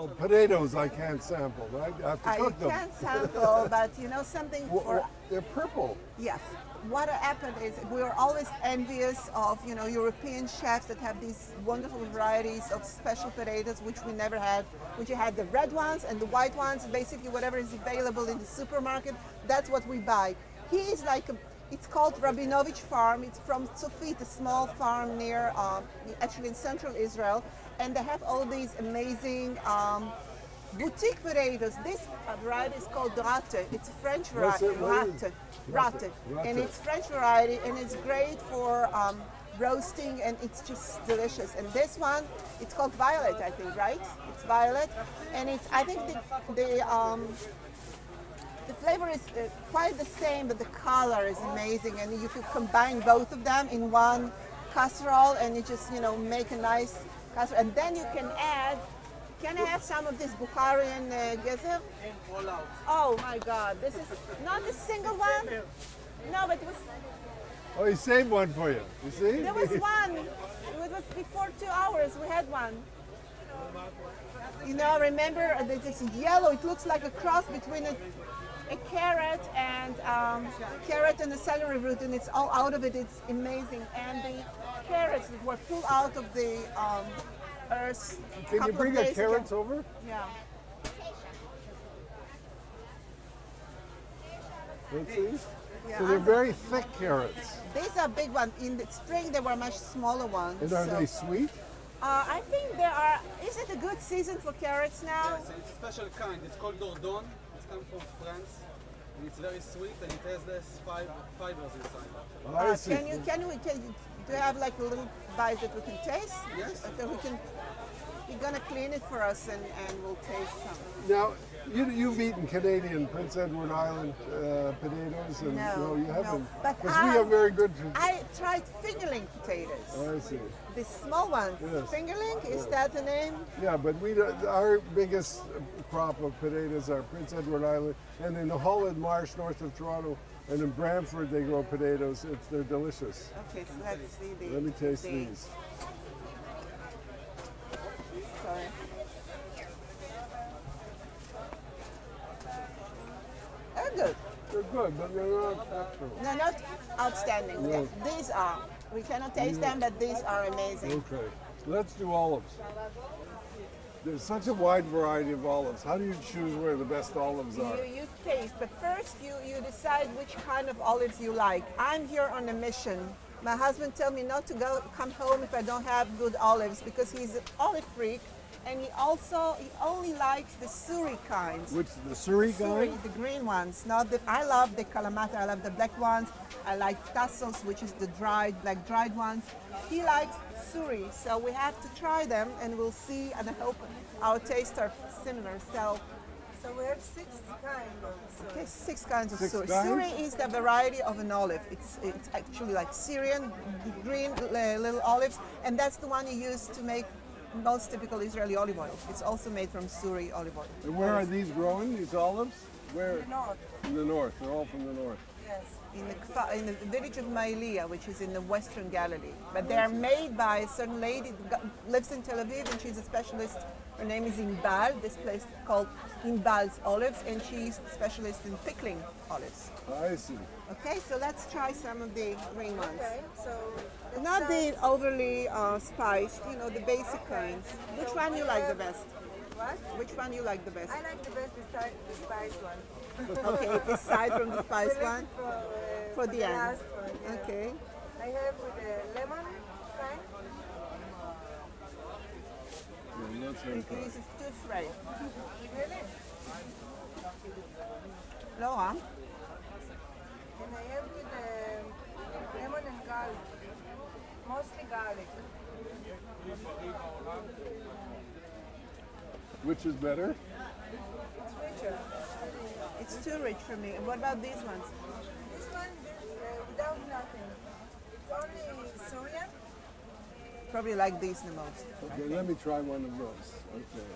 Well, potatoes I can't sample, right? I have to You cook them. can't sample, but you know something for They're purple. yes. What happened is we were always envious of European chefs that have these wonderful varieties of special potatoes, which we never had. Which you had the red ones and the white ones. Basically, whatever is available in the supermarket, that's what we buy. He is like it's called Rabinovich Farm. It's from Tzofit, a small farm near, actually in central Israel, and they have all these amazing. Boutique potatoes. This variety is called rate. It's a French variety. Rate. And it's French variety, and it's great for roasting, and it's just delicious. And this one, it's called violet, I think, right? It's violet, and it's. I think the flavor is quite the same, but the color is amazing, and you could combine both of them in one casserole, and you just make a nice casserole, and then you can add. Can I have some of this Bukharian gezer? Oh my God, this is not a single one? No, but it was, Oh, he saved one for you. You see? there was one. It was before 2 hours, we had one. Remember, this yellow, it looks like a cross between a carrot and a celery root, and it's all out of it, it's amazing. And the carrots that were pulled out of the earth. Can you bring the carrots over? Yeah. Let's see. Yeah. So they're very thick carrots. These are big ones. In the spring, they were much smaller ones. And are they sweet? I think there are. Is it a good season for carrots now? Yes, it's a special kind. It's called Dordon. It's come from France. And it's very sweet and it has this fibers inside. I see. Do you have like a little bite that we can taste? Yes. Okay, you're gonna clean it for us and we'll taste some. Now, you've eaten Canadian Prince Edward Island potatoes, and No, you haven't. no. But Because we have very good. I tried fingerling potatoes. I see. The small ones. Yes. Fingerling, is that the name? Yeah, but our biggest crop of potatoes are Prince Edward Island, and in the Holland Marsh north of Toronto, and in Brantford they grow potatoes. They're delicious. Okay, so let's see the. Let me taste these. Sorry. They're good. They're good, but they're not excellent. No, not outstanding. No. Yeah, these are. We cannot taste them, but these are amazing. Okay, let's do olives. There's such a wide variety of olives. How do you choose where the best olives are? You taste, but first you decide which kind of olives you like. I'm here on a mission. My husband told me not to come home if I don't have good olives because he's an olive freak, and he only likes the suri kinds. Which the Surrey Suri, kind? the green ones. Not the. I love the kalamata. I love the black ones. I like tassels, which is the dried ones. He likes suri, so we have to try them, and we'll see. And I hope our tastes are similar. So we have 6 kinds of suri. okay, 6 kinds of Six suri. kinds? Suri is the variety of an olive. It's actually like Syrian green little olives, and that's the one you use to make most typical Israeli olive oil. It's also made from suri olive oil. And where are these growing, these olives? Where? North, In the north. They're all from the north. yes. In the village of Ma'iliyah, which is in the Western Galilee. But they are made by a certain lady who lives in Tel Aviv, and she's a specialist. Her name is Inbal, this place called Inbal's Olives, and she's a specialist in pickling olives. I see. Okay, so let's try some of the green ones. Okay, so let's Not start- the overly spiced, the basic kinds. Which one you like the best? What? Which one you like the best? I like the best the spiced one. Okay, decide from the spiced We one. leave it For the end. last one. Yeah. Okay. I have with the lemon kind. Yeah, let's have that. This is too fried. Really? Laura? And I have with the lemon and garlic. Mostly garlic. Which is better? It's richer. It's too rich for me. And what about these ones? This one without nothing. It's only Syrian. Probably like these the most. Okay, let me try one of those. Okay.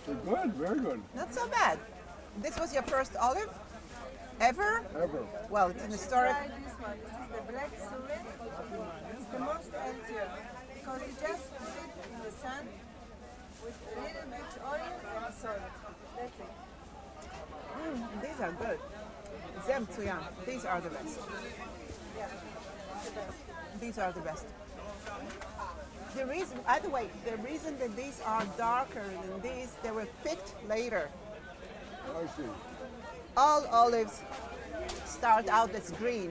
They're good, very good. Not so bad. This was your first olive? Ever? Ever. Well, it's an historic. Try this one. This is the black Syrian. It's the most healthier because you just put it in the sun with a little bit oil and salt. That's it. These are good. זה מצוין. These are the best. Yeah, it's the best. These are the best. The reason, by the way, the reason that these are darker than these, they were picked later. I see. All olives start out as green.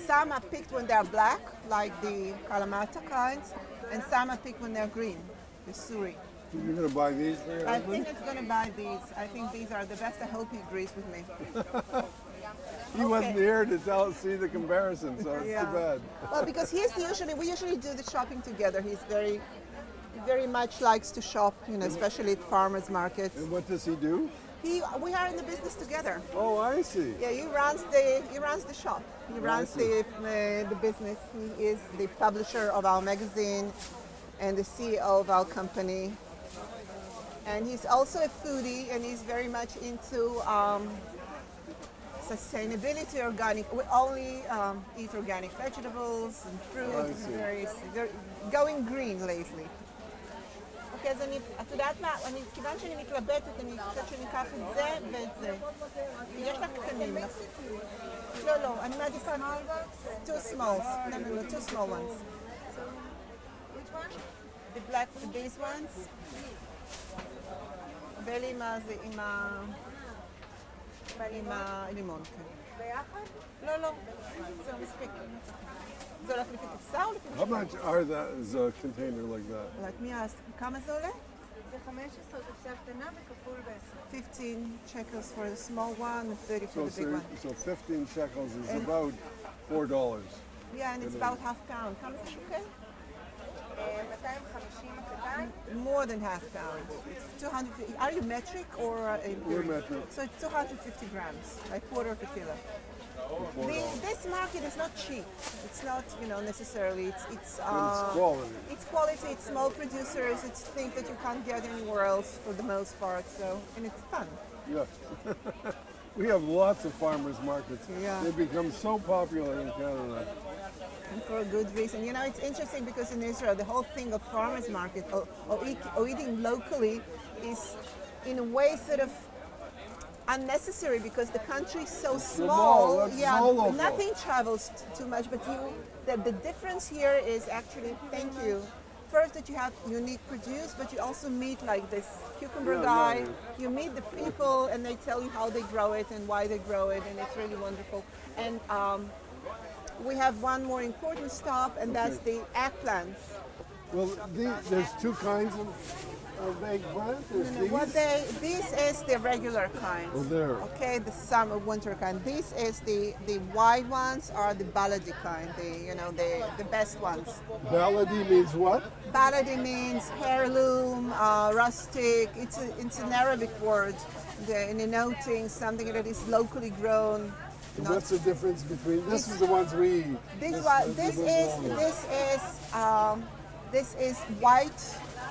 Some are picked when they're black, like the Kalamata kinds, and some are picked when they're green, the Suri. You're going to buy these for your I husband? think it's going to buy these. I think these are the best. I hope he agrees with me. He wasn't Okay. here to see the comparison, so it's Yeah. too bad. Well, because we usually do the shopping together. He very much likes to shop, especially at farmers markets. And what does he do? We are in the business together. Oh, I see. Yeah, he runs the shop. He runs the business. He is the publisher of our magazine and the CEO of our company. And he's also a foodie, and he's very much into sustainability, organic. We only eat organic vegetables and fruits. I see. very going green lately. אוקיי, אז את יודעת מה, כיוון שאני מתלבטת, אני חושבת שניקח את זה ואת זה. יש לך קטנים. לא, אני מעדיפה two smalls. No, two small ones. Which one? The black, these ones. ואלה עם הלימון, כן. ביחד? לא, זהו מספיק. זה הולך לפי תפסה או לפי How משקל? much are that is a container like that? Let me ask, כמה זה עולה? זה 15 קופסה קטנה וכפול ב-10. 15 shekels for the small one and 30 for the big one. So 15 shekels is And- about $4. Yeah, and it's about half pound. כמה זה שוקל? 250 הקטן. More than half pound. It's 250. Are you metric or We're metric. So it's 250 grams, like quarter of a kilo. This market is not cheap. It's not, necessarily. It's quality. It's quality. It's small producers. It's things that you can't get anywhere else for the most part. So, and it's fun. Yeah. We have lots of farmers markets. Yeah. They become so popular in Canada. And for a good reason. It's interesting because in Israel, the whole thing of farmers market or eating locally is in a way sort of unnecessary because the country is so small. It's all local. Nothing travels too much. But the difference here is actually, thank you. First, that you have unique produce, but you also meet like this cucumber guy. You meet the people, and they tell you how they grow it and why they grow it, and it's really wonderful. And we have one more important stop, and that's the eggplants. Well, there's two kinds of eggplant. There's these. This is the regular kind. Oh, there. Okay, the summer winter kind. This is the white ones are the baladi kind. The best ones. Baladi means what? Baladi means heirloom, rustic. It's an Arabic word, denoting something that is locally grown. And what's the difference between? This is the ones we eat. This is white,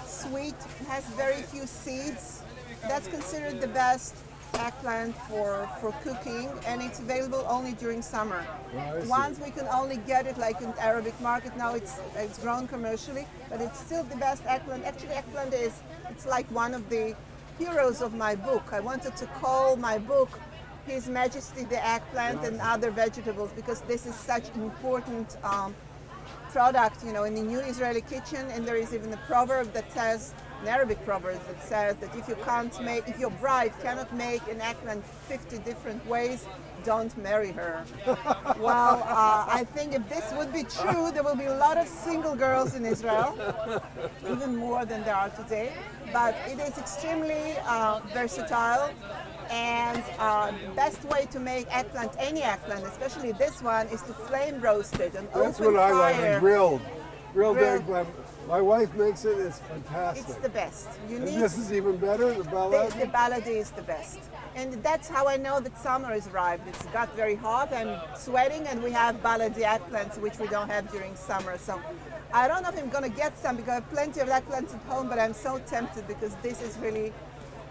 sweet, has very few seeds. That's considered the best eggplant for cooking, and it's available only during summer. I see. Once we can only get it like in Arabic market. Now it's grown commercially, but it's still the best eggplant. Actually, eggplant it's like one of the heroes of my book. I wanted to call my book His Majesty the Eggplant and Other Vegetables because this is such an important product, in the new Israeli kitchen. And there is even a proverb that says, an Arabic proverb that says that if your bride cannot make an eggplant 50 different ways, don't marry her. Well, I think if this would be true, there will be a lot of single girls in Israel, even more than there are today. But it is extremely versatile. And best way to make eggplant, any eggplant, especially this one, is to flame roast it and That's open what I like. fire. Grilled Grilled. eggplant. My wife makes it. It's fantastic. It's the best. And this is even better. The baladi. The baladi is the best. And that's how I know that summer is arrived. It's got very hot, I'm sweating, and we have baladi eggplants, which we don't have during summer. So I don't know if I'm going to get some because I have plenty of eggplants at home, but I'm so tempted because this is really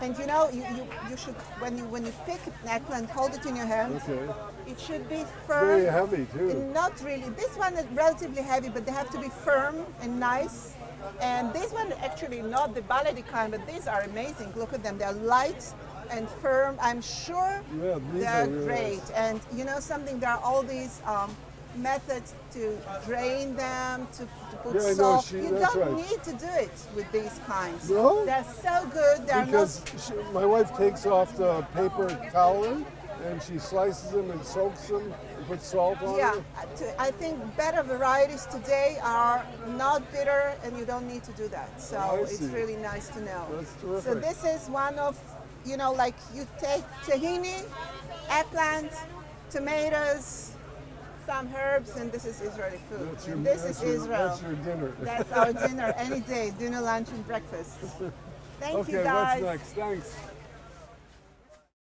And you know, you should when you pick an eggplant, hold it in your hand. Okay. It should be Very firm. heavy too. Not really. This one is relatively heavy, but they have to be firm and nice. And this one actually not the ballet kind, but these are amazing. Look at them. They're light and firm. I'm sure Yeah, these they're are really great. nice. And you know something, there are all these methods to drain them, to put Yeah, I know, salt. she- You that's don't right. need to do it with these kinds. No? They're so good. They're Because my wife takes off the paper toweling and she slices them and soaks them and puts salt on yeah, them. I think better varieties today are not bitter, and you don't need to do that. So I it's see. really nice to know. That's So terrific. this is one of, you know, like you take tahini, eggplant, tomatoes, some herbs, and this is Israeli food. That's your, And this that's is your, Israel. That's your dinner. That's our dinner any day, dinner, lunch, and breakfast. Thank Okay, you guys. what's next? Thanks.